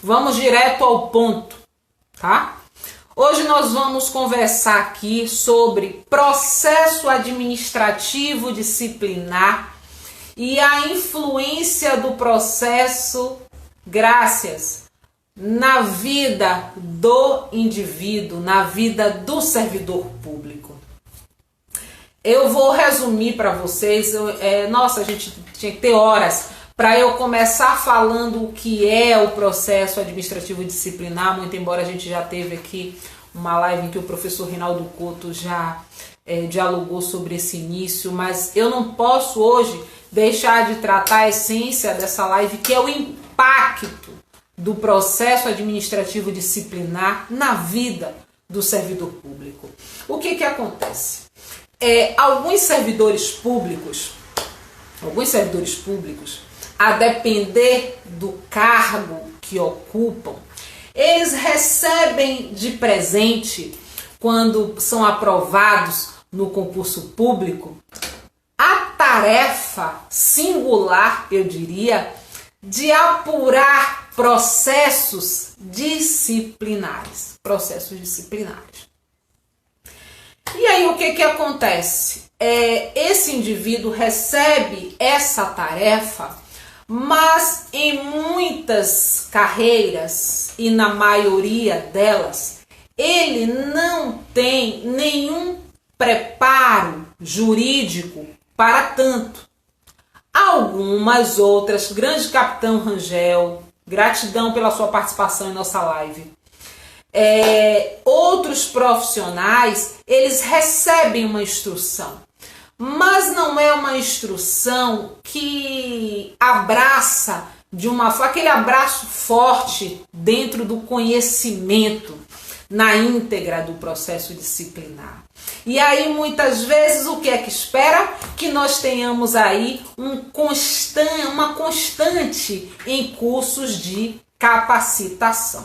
Vamos direto ao ponto, tá? Hoje nós vamos conversar aqui sobre processo administrativo disciplinar e a influência do processo, na vida do indivíduo, na vida do servidor público. Eu vou resumir para vocês, nossa, a gente tinha que ter horas para eu começar falando o que é o processo administrativo disciplinar, muito embora a gente já teve aqui uma live em que o professor Rinaldo Couto já dialogou sobre esse início, mas eu não posso hoje deixar de tratar a essência dessa live, que é o impacto do processo administrativo disciplinar na vida do servidor público. O que acontece? Alguns servidores públicos, a depender do cargo que ocupam, eles recebem de presente, quando são aprovados no concurso público, a tarefa singular, eu diria, de apurar processos disciplinares. E aí o que acontece? Esse indivíduo recebe essa tarefa, mas em muitas carreiras e na maioria delas, ele não tem nenhum preparo jurídico para tanto. Algumas outras, grande capitão Rangel, gratidão pela sua participação em nossa live. Outros profissionais, eles recebem uma instrução, mas não é uma instrução que abraça aquele abraço forte dentro do conhecimento na íntegra do processo disciplinar. E aí muitas vezes o que é que espera? Que nós tenhamos aí uma constante em cursos de capacitação,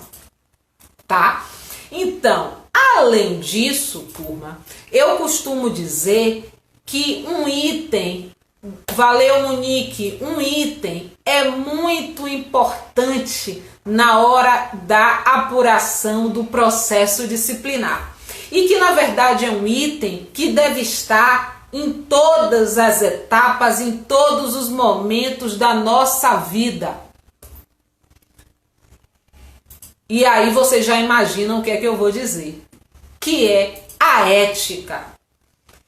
tá? Então, além disso, turma, eu costumo dizer que um item, valeu Monique, um item é muito importante na hora da apuração do processo disciplinar. E que na verdade é um item que deve estar em todas as etapas, em todos os momentos da nossa vida. E aí vocês já imaginam o que é que eu vou dizer, que é a ética.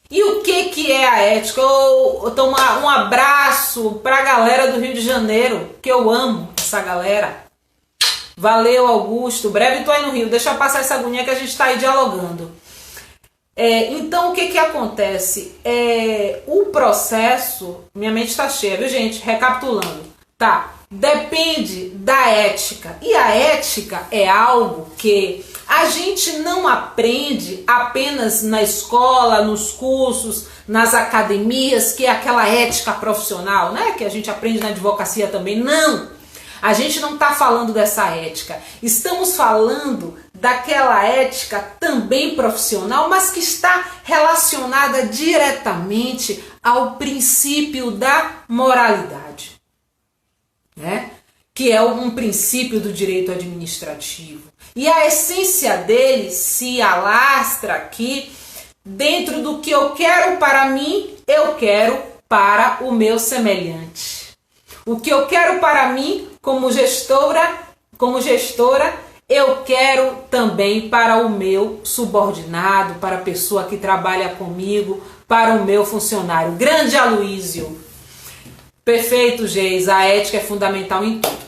E o que é a ética? Eu tomar um abraço para a galera do Rio de Janeiro, que eu amo essa galera. Valeu, Augusto. Breve tô aí no Rio. Deixa eu passar essa agonia que a gente está aí dialogando. Então, o que acontece? O processo... Minha mente está cheia, viu, gente? Recapitulando. Tá. Depende da ética. E a ética é algo que a gente não aprende apenas na escola, nos cursos, nas academias, que é aquela ética profissional, né? Que a gente aprende na advocacia também. Não! A gente não está falando dessa ética. Estamos falando daquela ética também profissional, mas que está relacionada diretamente ao princípio da moralidade, né? Que é um princípio do direito administrativo. E a essência dele se alastra aqui dentro do que eu quero para mim, eu quero para o meu semelhante. O que eu quero para mim como gestora, eu quero também para o meu subordinado, para a pessoa que trabalha comigo, para o meu funcionário. Grande Aloísio. Perfeito, Geis. A ética é fundamental em tudo.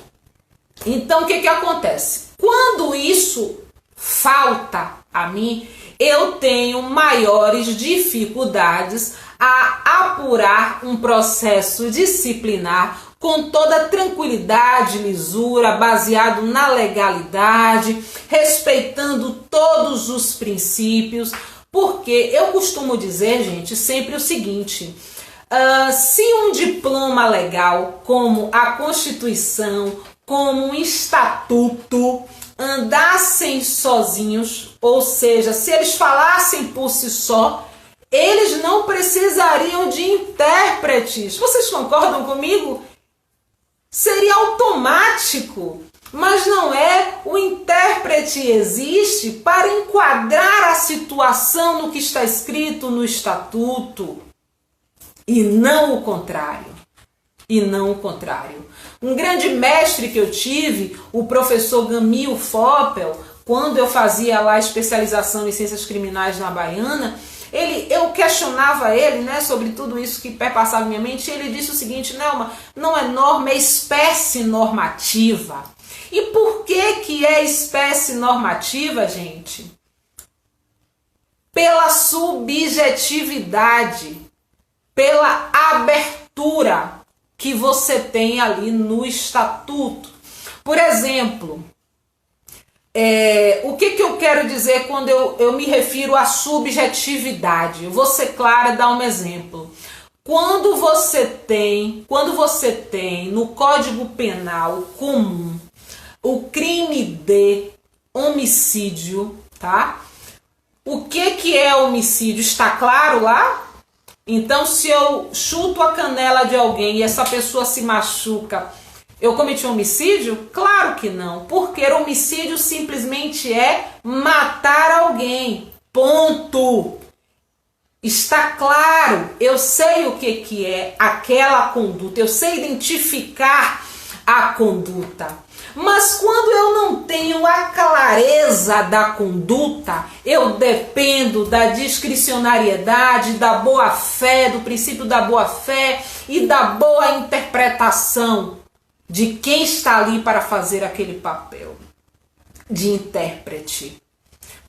Então, o que acontece? Quando isso falta a mim, eu tenho maiores dificuldades a apurar um processo disciplinar com toda tranquilidade, lisura, baseado na legalidade, respeitando todos os princípios, porque eu costumo dizer, gente, sempre o seguinte: se um diploma legal, como a Constituição, como um estatuto, andassem sozinhos, ou seja, se eles falassem por si só, eles não precisariam de intérpretes. Vocês concordam comigo? Seria automático, mas não é, intérprete existe para enquadrar a situação no que está escrito no estatuto e não o contrário. E não o contrário. Um grande mestre que eu tive, o professor Gamil Foppel, quando eu fazia lá a especialização em ciências criminais na Baiana, eu questionava ele, né, sobre tudo isso que perpassava minha mente, e ele disse o seguinte: Nelma, não é norma, é espécie normativa. E por que é espécie normativa, gente? Pela subjetividade, pela abertura que você tem ali no estatuto. Por exemplo, o que eu quero dizer quando eu me refiro à subjetividade? Eu vou ser clara e dar um exemplo. Quando você tem no Código Penal comum o crime de homicídio, tá? O que é homicídio? Está claro lá? Então, se eu chuto a canela de alguém e essa pessoa se machuca, eu cometi um homicídio? Claro que não, porque homicídio simplesmente é matar alguém, ponto. Está claro, eu sei o que é aquela conduta, eu sei identificar a conduta. Mas quando eu não tenho a clareza da conduta, eu dependo da discricionariedade, da boa-fé, do princípio da boa-fé e da boa interpretação de quem está ali para fazer aquele papel de intérprete.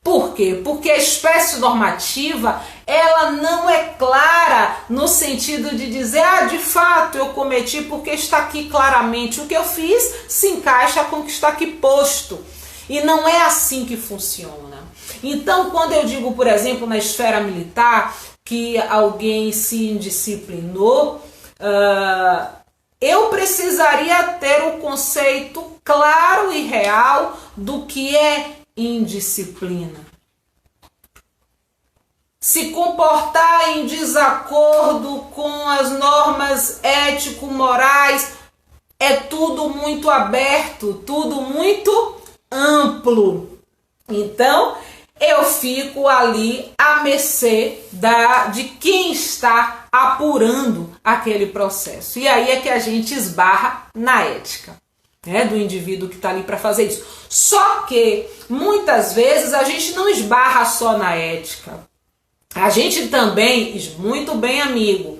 Por quê? Porque a espécie normativa, ela não é clara no sentido de dizer, de fato eu cometi porque está aqui claramente. O que eu fiz se encaixa com o que está aqui posto. E não é assim que funciona. Então, quando eu digo, por exemplo, na esfera militar, que alguém se indisciplinou, eu precisaria ter o conceito claro e real do que é indisciplina. Se comportar em desacordo com as normas ético-morais é tudo muito aberto, tudo muito amplo. Então, eu fico ali à mercê de quem está apurando aquele processo. E aí é que a gente esbarra na ética, né, do indivíduo que está ali para fazer isso. Só que, muitas vezes, a gente não esbarra só na ética. A gente também, muito bem, amigo,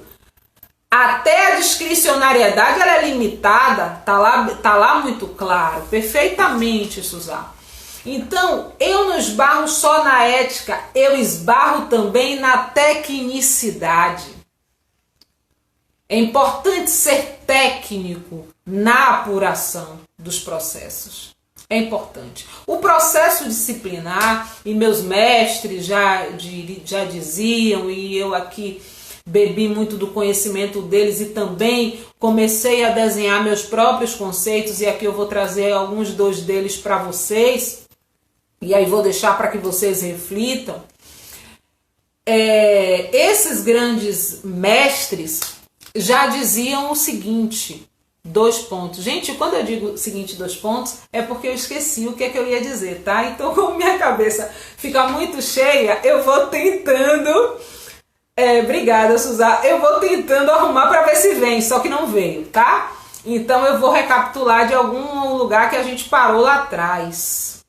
até a discricionariedade ela é limitada, tá lá muito claro, perfeitamente, Suzá. Então, eu não esbarro só na ética, eu esbarro também na tecnicidade. É importante ser técnico na apuração dos processos. É importante. O processo disciplinar, e meus mestres já diziam, e eu aqui bebi muito do conhecimento deles e também comecei a desenhar meus próprios conceitos, e aqui eu vou trazer alguns deles para vocês, e aí vou deixar para que vocês reflitam. Esses grandes mestres já diziam o seguinte... 2 pontos. Gente, quando eu digo o seguinte, 2 pontos, é porque eu esqueci o que é que eu ia dizer, tá? Então, como minha cabeça fica muito cheia, eu vou tentando... obrigada, Suzá. Eu vou tentando arrumar para ver se vem, só que não veio, tá? Então, eu vou recapitular de algum lugar que a gente parou lá atrás.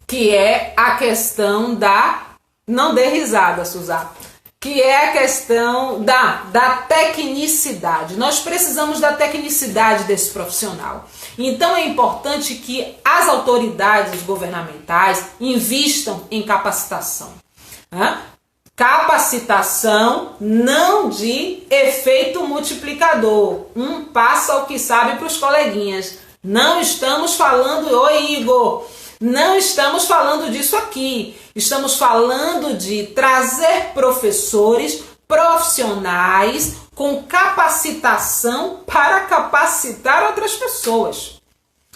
Que é a questão da... Não dê risada, Suzá. Que é a questão da tecnicidade. Nós precisamos da tecnicidade desse profissional. Então é importante que as autoridades governamentais invistam em capacitação. Capacitação não de efeito multiplicador. Passa o que sabe para os coleguinhas. Não estamos falando... Oi, Igor! Não estamos falando disso aqui. Estamos falando de trazer professores profissionais com capacitação para capacitar outras pessoas.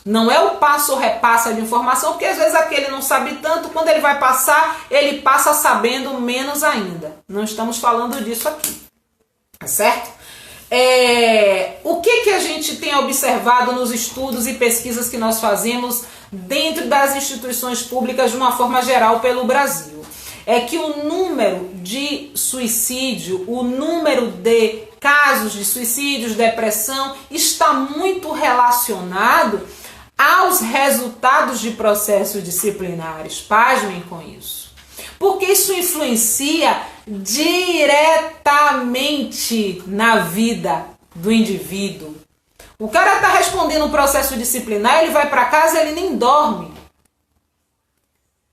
Não é o passo ou repassa de informação, porque às vezes aquele não sabe tanto, quando ele vai passar, ele passa sabendo menos ainda. Não estamos falando disso aqui, tá certo? O que a gente tem observado nos estudos e pesquisas que nós fazemos dentro das instituições públicas de uma forma geral pelo Brasil? É que o número de suicídio, o número de casos de suicídios, depressão, está muito relacionado aos resultados de processos disciplinares. Pasmem com isso. Porque isso influencia diretamente na vida do indivíduo. O cara está respondendo um processo disciplinar, ele vai para casa e ele nem dorme.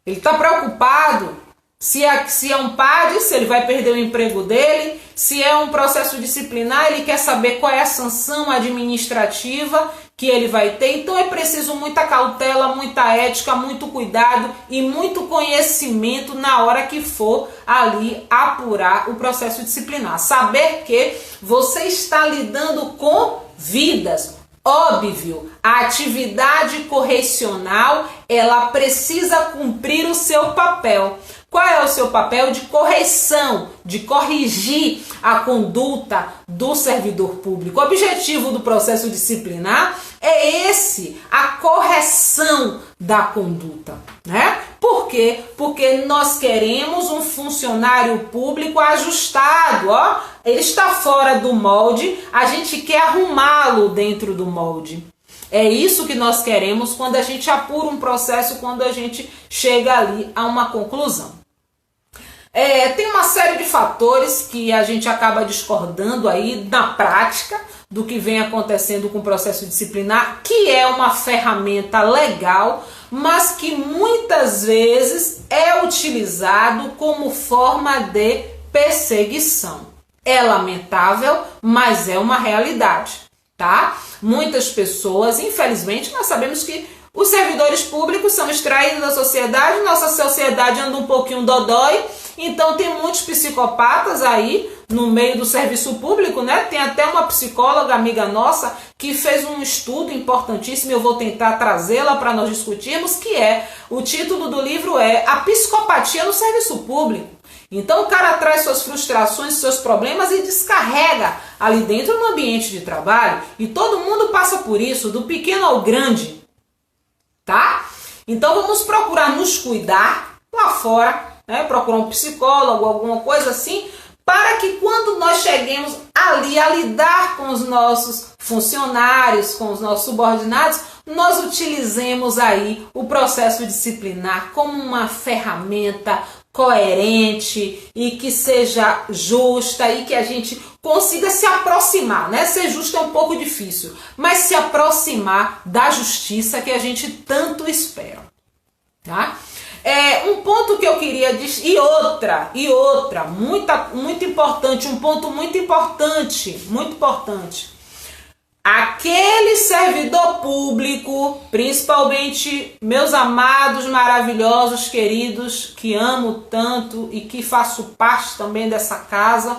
Ele está preocupado se é um PAD, se ele vai perder o emprego dele, se é um processo disciplinar, ele quer saber qual é a sanção administrativa que ele vai ter. Então é preciso muita cautela, muita ética, muito cuidado e muito conhecimento na hora que for ali apurar o processo disciplinar. Saber que você está lidando com vidas. Óbvio, a atividade correcional, ela precisa cumprir o seu papel. Qual é o seu papel? De correção, de corrigir a conduta do servidor público. O objetivo do processo disciplinar é esse, a correção da conduta, né? Por quê? Porque nós queremos um funcionário público ajustado, ó. Ele está fora do molde, a gente quer arrumá-lo dentro do molde. É isso que nós queremos quando a gente apura um processo, quando a gente chega ali a uma conclusão. Tem uma série de fatores que a gente acaba discordando aí na prática do que vem acontecendo com o processo disciplinar, que é uma ferramenta legal, mas que muitas vezes é utilizado como forma de perseguição. É lamentável, mas é uma realidade, tá? Muitas pessoas, infelizmente, nós sabemos que os servidores públicos são extraídos da sociedade, nossa sociedade anda um pouquinho dodói, então tem muitos psicopatas aí no meio do serviço público, né? Tem até uma psicóloga amiga nossa que fez um estudo importantíssimo, eu vou tentar trazê-la para nós discutirmos, o título do livro é A Psicopatia no Serviço Público. Então o cara traz suas frustrações, seus problemas e descarrega ali dentro no ambiente de trabalho, e todo mundo passa por isso, do pequeno ao grande, tá? Então vamos procurar nos cuidar lá fora, né? Procurar um psicólogo, alguma coisa assim, para que quando nós cheguemos ali a lidar com os nossos funcionários, com os nossos subordinados, nós utilizemos aí o processo disciplinar como uma ferramenta coerente e que seja justa e que a gente consiga se aproximar, né? Ser justo é um pouco difícil, mas se aproximar da justiça que a gente tanto espera, tá? Um ponto que eu queria dizer, e outra, muito importante, um ponto muito importante, aquele servidor público, principalmente meus amados, maravilhosos, queridos, que amo tanto e que faço parte também dessa casa,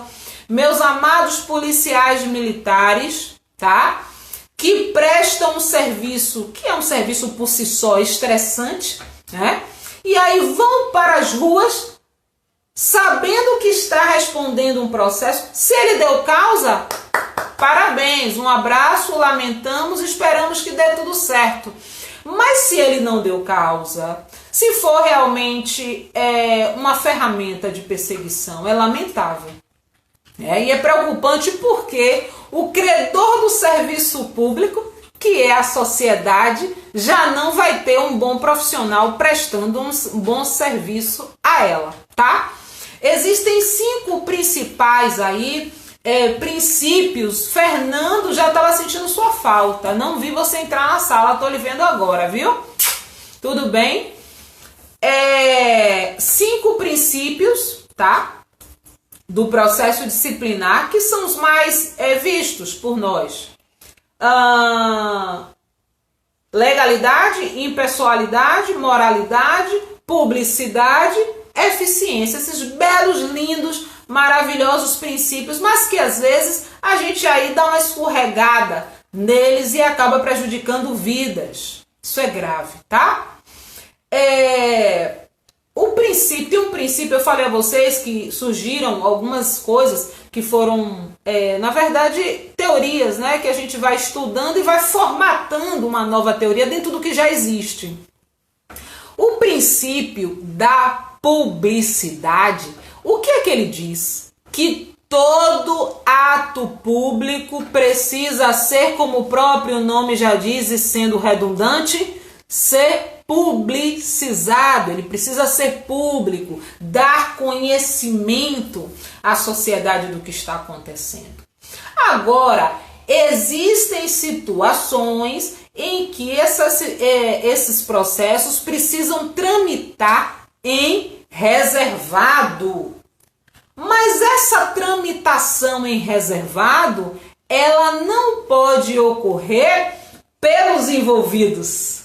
meus amados policiais militares, tá? Que prestam um serviço, que é um serviço por si só estressante, né? E aí vão para as ruas sabendo que está respondendo um processo. Se ele deu causa, parabéns, um abraço, lamentamos, esperamos que dê tudo certo. Mas se ele não deu causa, se for realmente uma ferramenta de perseguição, é lamentável. E é preocupante porque o credor do serviço público, que é a sociedade, já não vai ter um bom profissional prestando um bom serviço a ela, tá? Existem 5 principais aí, princípios. Fernando, já estava sentindo sua falta, não vi você entrar na sala, tô lhe vendo agora, viu? Tudo bem? 5 princípios, tá? Do processo disciplinar, que são os mais vistos por nós. Legalidade, impessoalidade, moralidade, publicidade, eficiência, esses belos, lindos, maravilhosos princípios, mas que às vezes a gente aí dá uma escorregada neles e acaba prejudicando vidas. Isso é grave, tá? Tem um princípio, eu falei a vocês que surgiram algumas coisas que foram, na verdade, teorias, né? Que a gente vai estudando e vai formatando uma nova teoria dentro do que já existe. O princípio da publicidade, o que é que ele diz? Que todo ato público precisa ser, como o próprio nome já diz, e sendo redundante, ser publicizado, ele precisa ser público, dar conhecimento à sociedade do que está acontecendo. Agora, existem situações em que esses processos precisam tramitar em reservado. Mas essa tramitação em reservado, ela não pode ocorrer pelos envolvidos,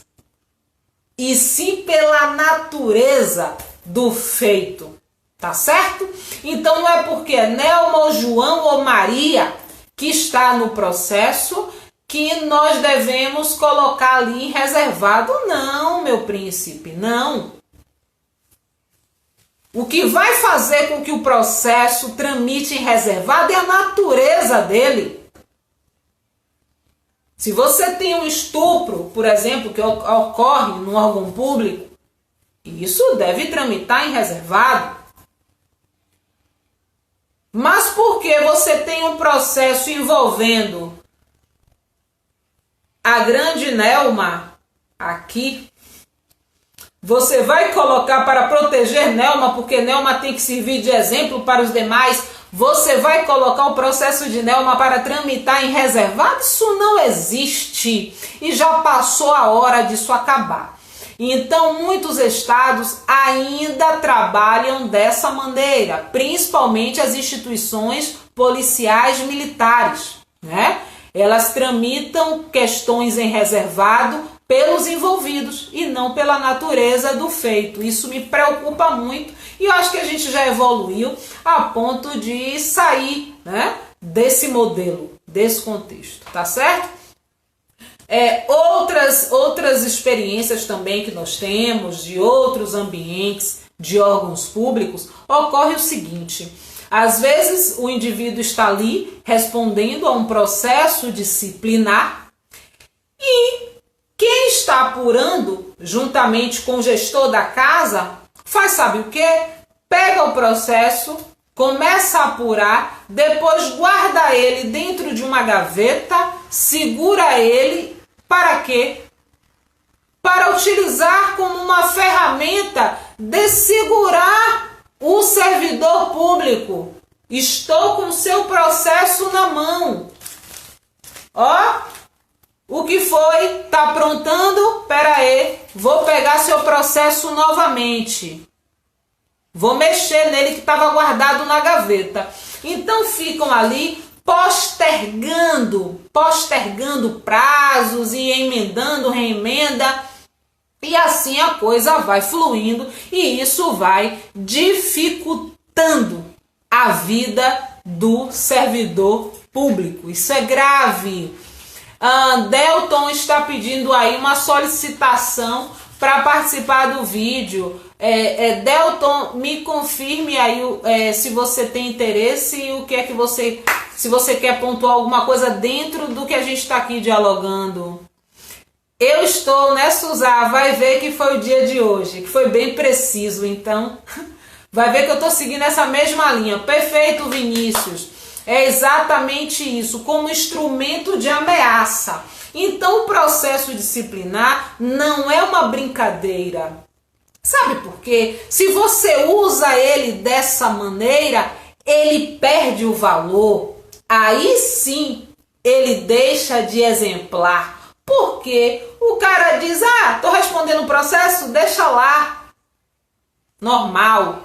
e sim pela natureza do feito, tá certo? Então não é porque é Nelma ou João ou Maria que está no processo que nós devemos colocar ali em reservado. Não, meu príncipe, não. O que vai fazer com que o processo tramite em reservado é a natureza dele. Se você tem um estupro, por exemplo, que ocorre no órgão público, isso deve tramitar em reservado. Mas porque você tem um processo envolvendo a grande Nelma aqui, você vai colocar para proteger Nelma, porque Nelma tem que servir de exemplo para os demais, você vai colocar o processo de Nelma para tramitar em reservado? Isso não existe e já passou a hora disso acabar. Então, muitos estados ainda trabalham dessa maneira, principalmente as instituições policiais militares, né? Elas tramitam questões em reservado pelos envolvidos e não pela natureza do feito. Isso me preocupa muito e eu acho que a gente já evoluiu a ponto de sair, né, desse modelo, desse contexto, tá certo? Outras experiências também que nós temos de outros ambientes, de órgãos públicos, ocorre o seguinte: às vezes o indivíduo está ali respondendo a um processo disciplinar e quem está apurando, juntamente com o gestor da casa, faz sabe o quê? Pega o processo, começa a apurar, depois guarda ele dentro de uma gaveta, segura ele, para quê? Para utilizar como uma ferramenta de segurar o servidor público. Estou com seu processo na mão. Ó, o que foi? Tá aprontando? Pera aí, vou pegar seu processo novamente. Vou mexer nele que estava guardado na gaveta. Então ficam ali postergando prazos e emendando, reemenda. E assim a coisa vai fluindo e isso vai dificultando a vida do servidor público. Isso é grave. Delton está pedindo aí uma solicitação para participar do vídeo. Delton, me confirme aí se você tem interesse e o que é que você, se você quer pontuar alguma coisa dentro do que a gente está aqui dialogando. Eu estou, né, Suzá? Vai ver que foi o dia de hoje, que foi bem preciso, então vai ver que eu estou seguindo essa mesma linha. Perfeito, Vinícius. É exatamente isso, como instrumento de ameaça. Então o processo disciplinar não é uma brincadeira. Sabe por quê? Se você usa ele dessa maneira, ele perde o valor. Aí sim, ele deixa de exemplar. Porque o cara diz, tô respondendo o processo, deixa lá. Normal.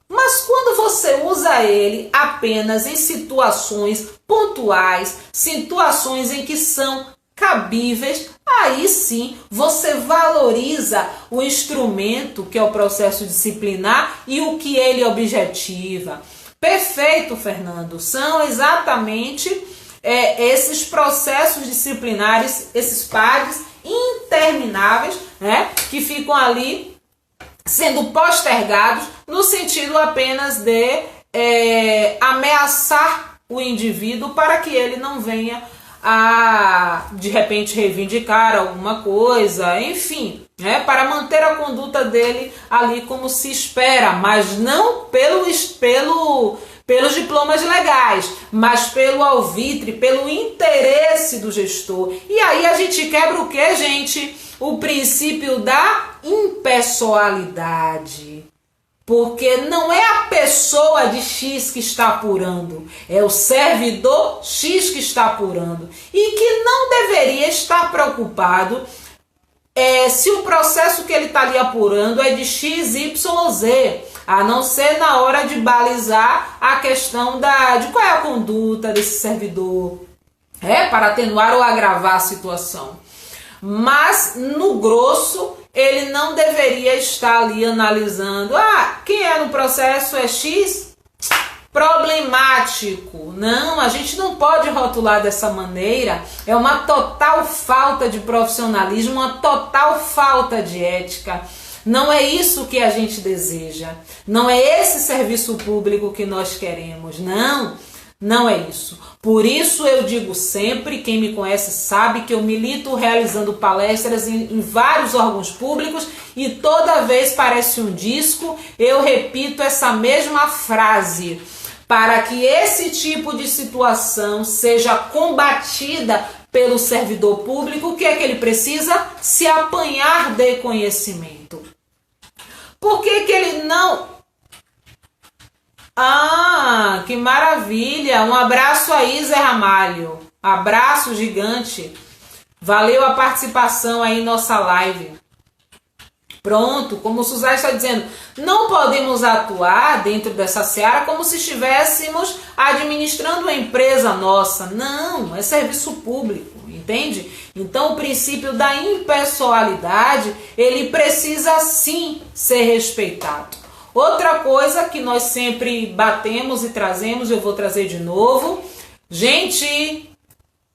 Mas quando você usa ele apenas em situações pontuais, situações em que são cabíveis, aí sim você valoriza o instrumento que é o processo disciplinar e o que ele objetiva. Perfeito, Fernando. São exatamente esses processos disciplinares, esses pares intermináveis, né, que ficam ali sendo postergados no sentido apenas de ameaçar o indivíduo para que ele não venha a, de repente, reivindicar alguma coisa, enfim, né, para manter a conduta dele ali como se espera, mas não pelos diplomas legais, mas pelo alvitre, pelo interesse do gestor. E aí a gente quebra o quê, gente? O princípio da impessoalidade. Porque não é a pessoa de X que está apurando, é o servidor X que está apurando. E que não deveria estar preocupado se o processo que ele está ali apurando é de X, Y ou Z. A não ser na hora de balizar a questão de qual é a conduta desse servidor, para atenuar ou agravar a situação. Mas, no grosso, ele não deveria estar ali analisando, quem é no processo é X, problemático. Não, a gente não pode rotular dessa maneira, é uma total falta de profissionalismo, uma total falta de ética. Não é isso que a gente deseja, não é esse serviço público que nós queremos, não é isso. Por isso eu digo sempre, quem me conhece sabe que eu milito realizando palestras em vários órgãos públicos e toda vez parece um disco, eu repito essa mesma frase. Para que esse tipo de situação seja combatida pelo servidor público, o que é que ele precisa? Se apanhar de conhecimento. Por que que ele não... que maravilha! Um abraço aí, Zé Ramalho. Abraço gigante. Valeu a participação aí em nossa live. Pronto, como o Suzai está dizendo, não podemos atuar dentro dessa seara como se estivéssemos administrando uma empresa nossa. Não, é serviço público, entende? Então o princípio da impessoalidade, ele precisa sim ser respeitado. Outra coisa que nós sempre batemos e trazemos, eu vou trazer de novo. Gente,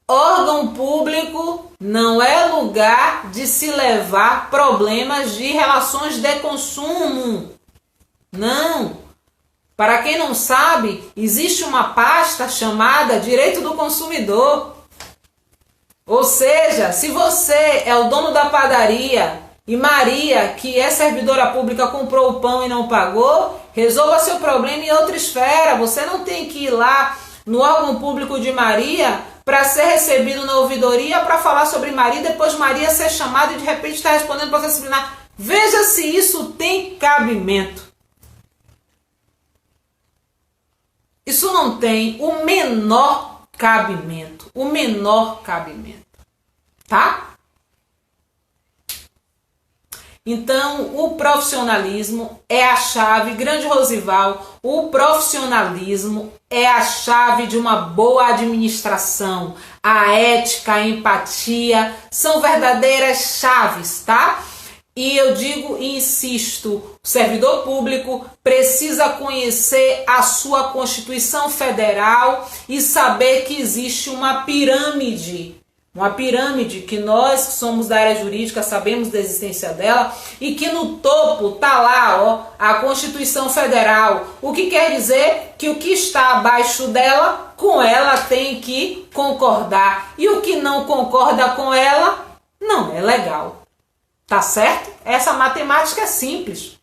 órgão público não é lugar de se levar problemas de relações de consumo. Não. Para quem não sabe, existe uma pasta chamada Direito do Consumidor. Ou seja, se você é o dono da padaria e Maria, que é servidora pública, comprou o pão e não pagou, resolva seu problema em outra esfera. Você não tem que ir lá no órgão público de Maria para ser recebido na ouvidoria para falar sobre Maria e depois Maria ser chamada e de repente está respondendo processo disciplinar. Veja se isso tem cabimento. Isso não tem o menor cabimento. O menor cabimento. Tá? Então, o profissionalismo é a chave, grande Rosival, o profissionalismo é a chave de uma boa administração. A ética, a empatia são verdadeiras chaves, tá? E eu digo e insisto, o servidor público precisa conhecer a sua Constituição Federal e saber que existe uma pirâmide. Uma pirâmide que nós que somos da área jurídica sabemos da existência dela e que no topo tá lá, a Constituição Federal. O que quer dizer que o que está abaixo dela, com ela tem que concordar. E o que não concorda com ela, não é legal. Tá certo? Essa matemática é simples.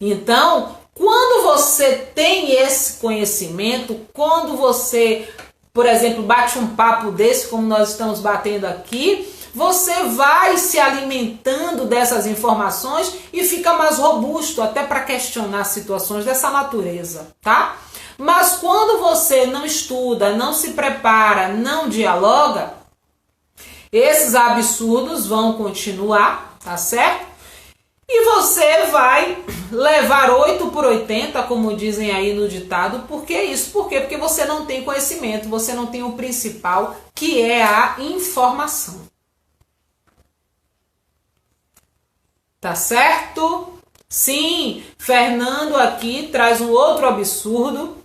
Então, quando você tem esse conhecimento, quando você, por exemplo, bate um papo desse, como nós estamos batendo aqui, você vai se alimentando dessas informações e fica mais robusto até para questionar situações dessa natureza, tá? Mas quando você não estuda, não se prepara, não dialoga, esses absurdos vão continuar, tá certo? E você vai levar 8 por 80, como dizem aí no ditado. Por que isso? Por quê? Porque você não tem conhecimento, você não tem o principal, que é a informação. Tá certo? Sim, Fernando aqui traz um outro absurdo,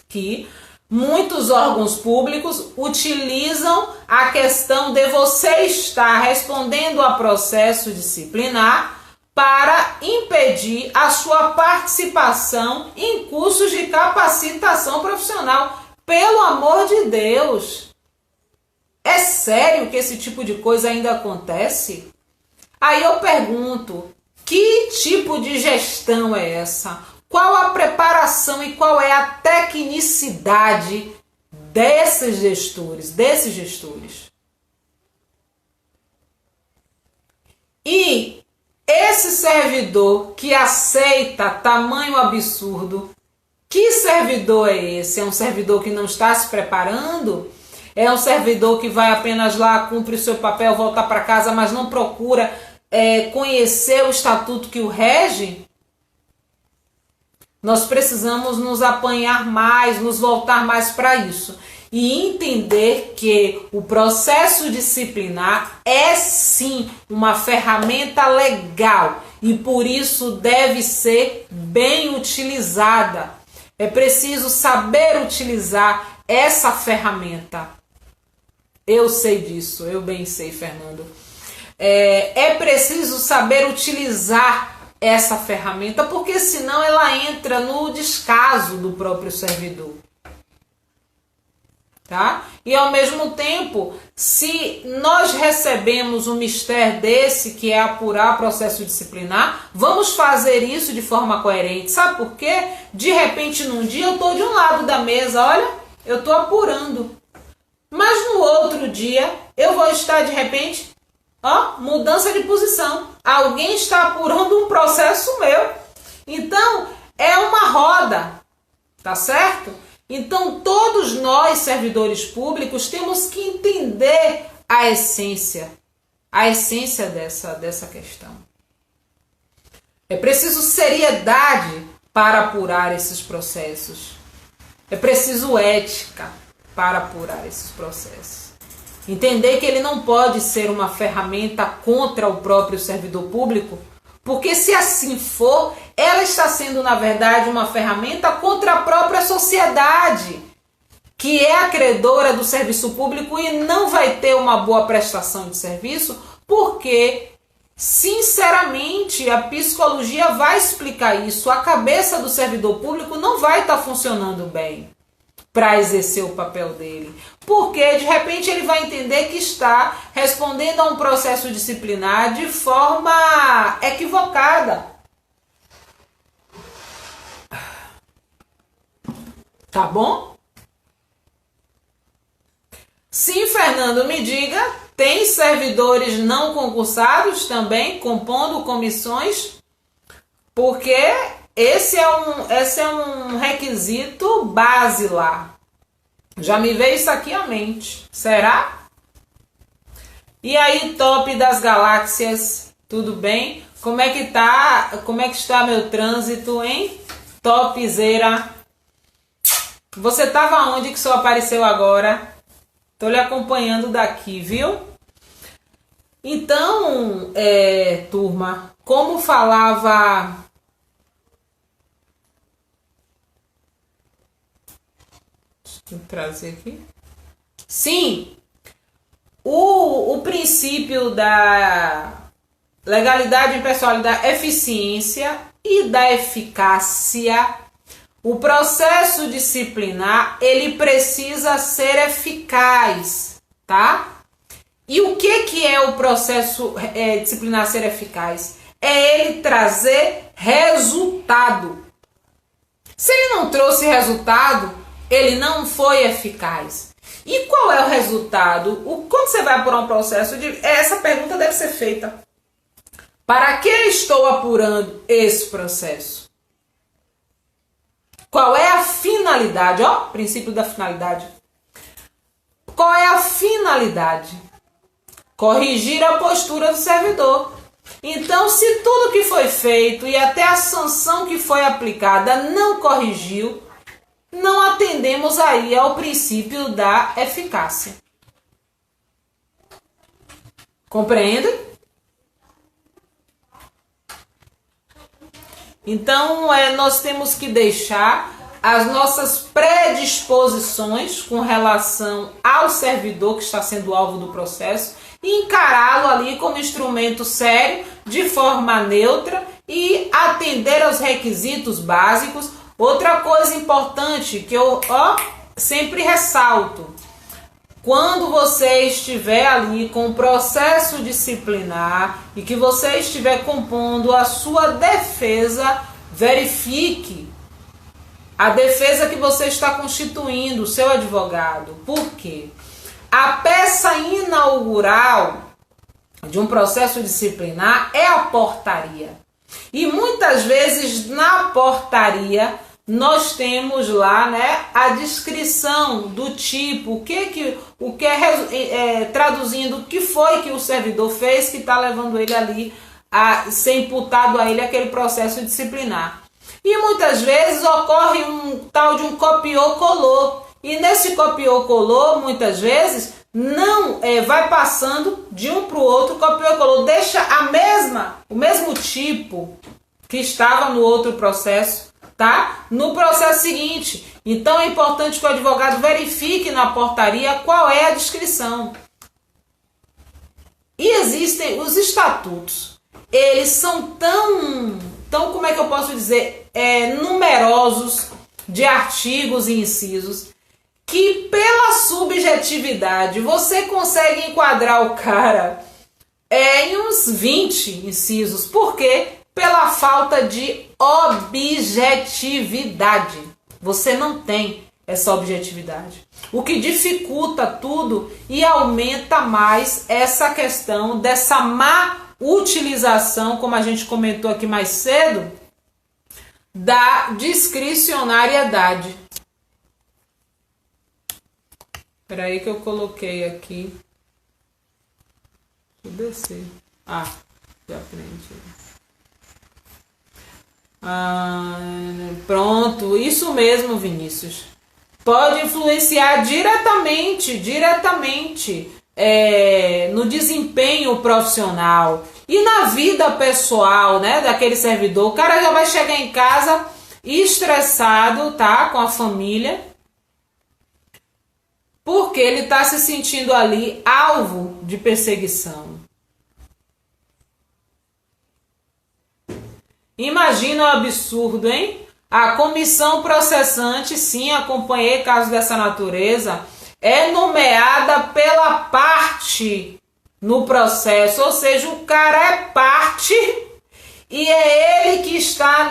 que muitos órgãos públicos utilizam a questão de você estar respondendo a processo disciplinar para impedir a sua participação em cursos de capacitação profissional. Pelo amor de Deus! É sério que esse tipo de coisa ainda acontece? Aí eu pergunto, que tipo de gestão é essa? Qual a preparação e qual é a tecnicidade desses gestores? E esse servidor que aceita tamanho absurdo, que servidor é esse? É um servidor que não está se preparando? É um servidor que vai apenas lá, cumpre o seu papel, voltar para casa, mas não procura conhecer o estatuto que o rege? Nós precisamos nos apanhar mais, nos voltar mais para isso. E entender que o processo disciplinar é sim uma ferramenta legal e por isso deve ser bem utilizada. É preciso saber utilizar essa ferramenta. Eu sei disso, eu bem sei, Fernando. É preciso saber utilizar essa ferramenta, porque senão ela entra no descaso do próprio servidor. Tá? E ao mesmo tempo, se nós recebemos um mistério desse, que é apurar processo disciplinar, vamos fazer isso de forma coerente. Sabe por quê? De repente, num dia eu estou de um lado da mesa, olha, eu estou apurando. Mas no outro dia, eu vou estar de repente, mudança de posição. Alguém está apurando um processo meu. Então, é uma roda, tá certo? Então, todos nós, servidores públicos, temos que entender a essência dessa questão. É preciso seriedade para apurar esses processos. É preciso ética para apurar esses processos. Entender que ele não pode ser uma ferramenta contra o próprio servidor público, porque se assim for, ela está sendo, na verdade, uma ferramenta contra a própria sociedade, que é acreedora do serviço público e não vai ter uma boa prestação de serviço, porque, sinceramente, a psicologia vai explicar isso. A cabeça do servidor público não vai estar funcionando bem para exercer o papel dele, porque de repente ele vai entender que está respondendo a um processo disciplinar de forma equivocada. Tá bom? Sim, Fernando, me diga, tem servidores não concursados também compondo comissões? Porque esse é um requisito basilar. Já me veio isso aqui à mente. Será? E aí, top das galáxias, tudo bem? Como é que está meu trânsito, hein? Topzera. Você estava onde que só apareceu agora? Tô lhe acompanhando daqui, viu? Então, turma, como falava... Deixa eu trazer aqui. Sim, o princípio da legalidade, impessoalidade, eficiência e da eficácia, o processo disciplinar, ele precisa ser eficaz, tá? E o que é o processo disciplinar ser eficaz? É ele trazer resultado. Se ele não trouxe resultado, ele não foi eficaz. E qual é o resultado? Quando você vai apurar um processo, essa pergunta deve ser feita. Para que estou apurando esse processo? Qual é a finalidade? Princípio da finalidade. Qual é a finalidade? Corrigir a postura do servidor. Então, se tudo que foi feito e até a sanção que foi aplicada não corrigiu, não atendemos aí ao princípio da eficácia. Compreende? Então, nós temos que deixar as nossas predisposições com relação ao servidor que está sendo alvo do processo e encará-lo ali como instrumento sério de forma neutra e atender aos requisitos básicos. Outra coisa importante que eu sempre ressalto: quando você estiver ali com o processo disciplinar e que você estiver compondo a sua defesa, verifique a defesa que você está constituindo, o seu advogado. Por quê? A peça inaugural de um processo disciplinar é a portaria. E muitas vezes na portaria nós temos lá, né, a descrição do tipo, traduzindo o que foi que o servidor fez que está levando ele ali a ser imputado a ele aquele processo disciplinar. E muitas vezes ocorre um tal de um copiou-colou. E nesse copiou-colou, muitas vezes, não vai passando de um para o outro, copiou-colou, deixa o mesmo tipo que estava no outro processo, tá? No processo seguinte. Então é importante que o advogado verifique na portaria qual é a descrição. E existem os estatutos. Eles são tão, como é que eu posso dizer, numerosos de artigos e incisos, que pela subjetividade você consegue enquadrar o cara em uns 20 incisos. Por quê? Pela falta de objetividade. Você não tem essa objetividade. O que dificulta tudo e aumenta mais essa questão dessa má utilização, como a gente comentou aqui mais cedo, da discricionariedade. Espera aí que eu coloquei aqui. Deixa eu descer. Já aprendi. Pronto, isso mesmo, Vinícius. Pode influenciar diretamente no desempenho profissional e na vida pessoal, né, daquele servidor. O cara já vai chegar em casa estressado, tá, com a família, porque ele está se sentindo ali alvo de perseguição. Imagina o absurdo, hein? A comissão processante, sim, acompanhei casos dessa natureza, é nomeada pela parte no processo, ou seja, o cara é parte e é ele que está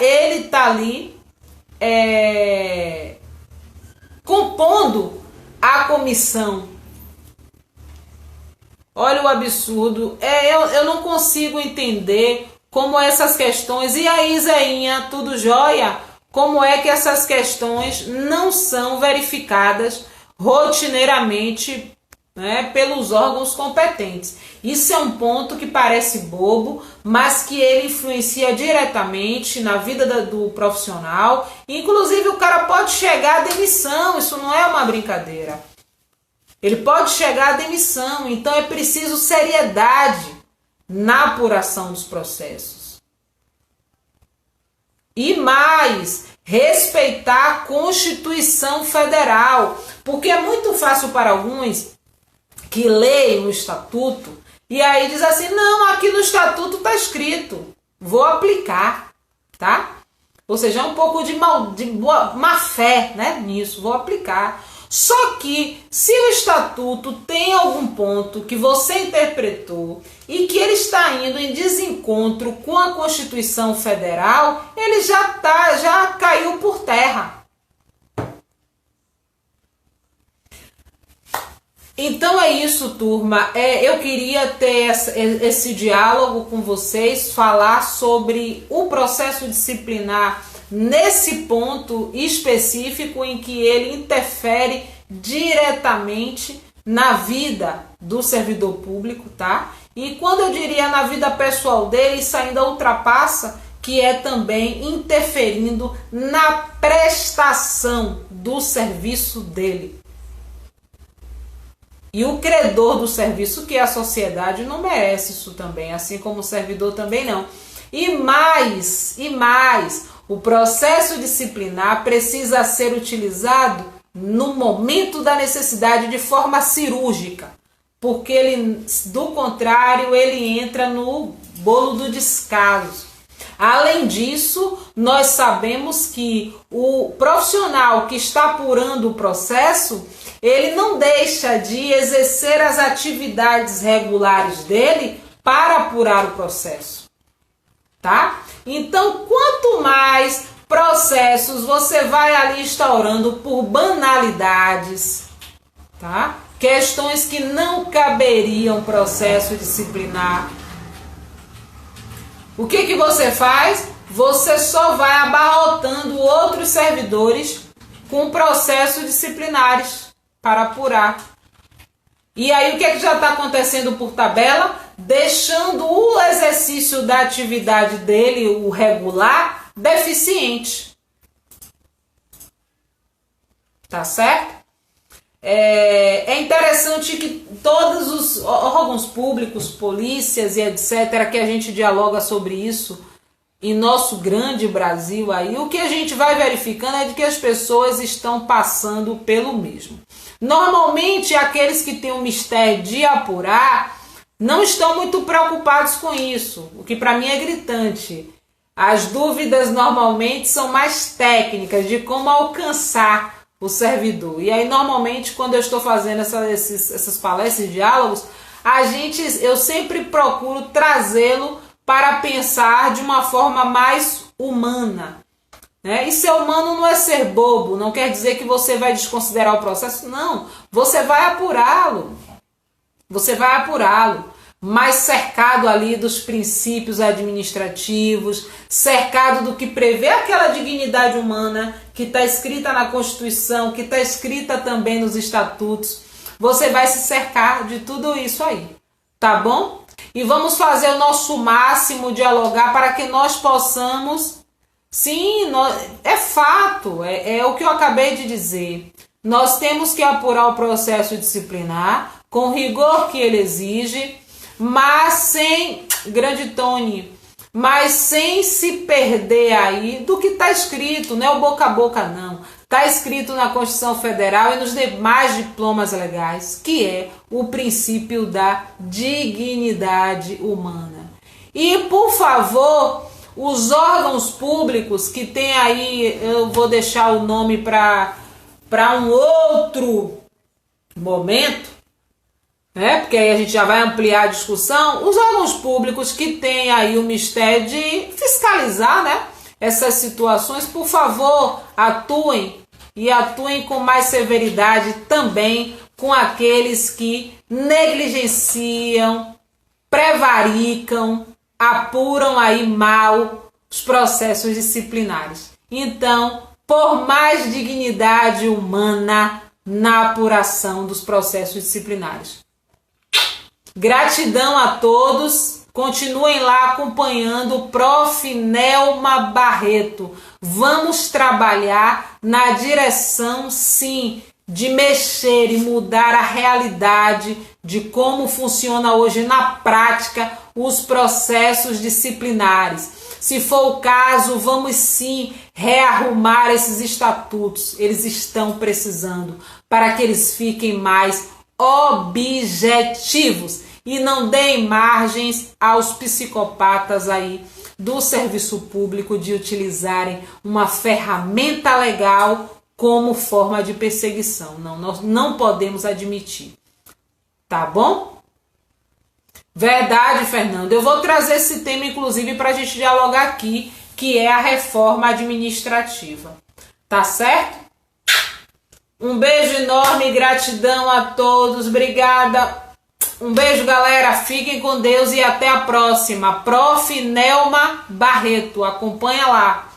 ele está ali compondo a comissão. Olha o absurdo. Eu não consigo entender como essas questões, e aí, Zeinha, tudo jóia? Como é que essas questões não são verificadas rotineiramente, né, pelos órgãos competentes? Isso é um ponto que parece bobo, mas que ele influencia diretamente na vida do profissional. Inclusive o cara pode chegar à demissão, isso não é uma brincadeira. Ele pode chegar à demissão, então é preciso seriedade na apuração dos processos. E mais, respeitar a Constituição Federal, porque é muito fácil para alguns que leem o estatuto e aí diz assim: não, aqui no estatuto está escrito, vou aplicar, tá? Ou seja, é um pouco de má fé, né, nisso, vou aplicar. Só que se o estatuto tem algum ponto que você interpretou e que ele está indo em desencontro com a Constituição Federal, ele já caiu por terra. Então é isso, turma. Eu queria ter esse diálogo com vocês, falar sobre o processo disciplinar nesse ponto específico em que ele interfere diretamente na vida do servidor público, tá? E quando eu diria na vida pessoal dele, isso ainda ultrapassa, que é também interferindo na prestação do serviço dele. E o credor do serviço, que é a sociedade, não merece isso também, assim como o servidor também não. E mais, o processo disciplinar precisa ser utilizado no momento da necessidade de forma cirúrgica, porque ele, do contrário, ele entra no bolo do descaso. Além disso, nós sabemos que o profissional que está apurando o processo, ele não deixa de exercer as atividades regulares dele para apurar o processo, tá? Então, quanto mais processos você vai ali instaurando por banalidades, tá? Questões que não caberiam processo disciplinar, o que que você faz? Você só vai abarrotando outros servidores com processos disciplinares para apurar. E aí o que já está acontecendo por tabela? Deixando o exercício da atividade dele, o regular, deficiente. Tá certo? É interessante que todos os órgãos públicos, polícias e etc., que a gente dialoga sobre isso em nosso grande Brasil aí, o que a gente vai verificando é de que as pessoas estão passando pelo mesmo. Normalmente, aqueles que têm o mistério de apurar não estão muito preocupados com isso, o que para mim é gritante. As dúvidas normalmente são mais técnicas de como alcançar o servidor. E aí, normalmente, quando eu estou fazendo essas palestras e diálogos, eu sempre procuro trazê-lo para pensar de uma forma mais humana. Né? E ser humano não é ser bobo, não quer dizer que você vai desconsiderar o processo, não. Você vai apurá-lo. Você vai apurá-lo. Mas cercado ali dos princípios administrativos, cercado do que prevê aquela dignidade humana que está escrita na Constituição, que está escrita também nos estatutos. Você vai se cercar de tudo isso aí, tá bom? E vamos fazer o nosso máximo, dialogar para que nós possamos... Sim, é fato, é o que eu acabei de dizer. Nós temos que apurar o processo disciplinar com o rigor que ele exige, mas sem, grande Tony, mas sem se perder aí do que está escrito, não é o boca a boca não, está escrito na Constituição Federal e nos demais diplomas legais, que é o princípio da dignidade humana. E, por favor, os órgãos públicos que tem aí, eu vou deixar o nome para um outro momento, né? Porque aí a gente já vai ampliar a discussão. Os órgãos públicos que têm aí o mistério de fiscalizar, né, essas situações, por favor, atuem e atuem com mais severidade também com aqueles que negligenciam, prevaricam, apuram aí mal os processos disciplinares. Então, por mais dignidade humana na apuração dos processos disciplinares. Gratidão a todos, continuem lá acompanhando o Prof. Nelma Barreto. Vamos trabalhar na direção, sim, de mexer e mudar a realidade de como funciona hoje na prática os processos disciplinares. Se for o caso, vamos sim rearrumar esses estatutos. Eles estão precisando para que eles fiquem mais objetivos e não deem margens aos psicopatas aí do serviço público de utilizarem uma ferramenta legal como forma de perseguição. Não, nós não podemos admitir. Tá bom? Verdade, Fernando. Eu vou trazer esse tema, inclusive, para a gente dialogar aqui, que é a reforma administrativa. Tá certo? Um beijo enorme, gratidão a todos, obrigada. Um beijo, galera, fiquem com Deus e até a próxima. Prof. Nelma Barreto, acompanha lá.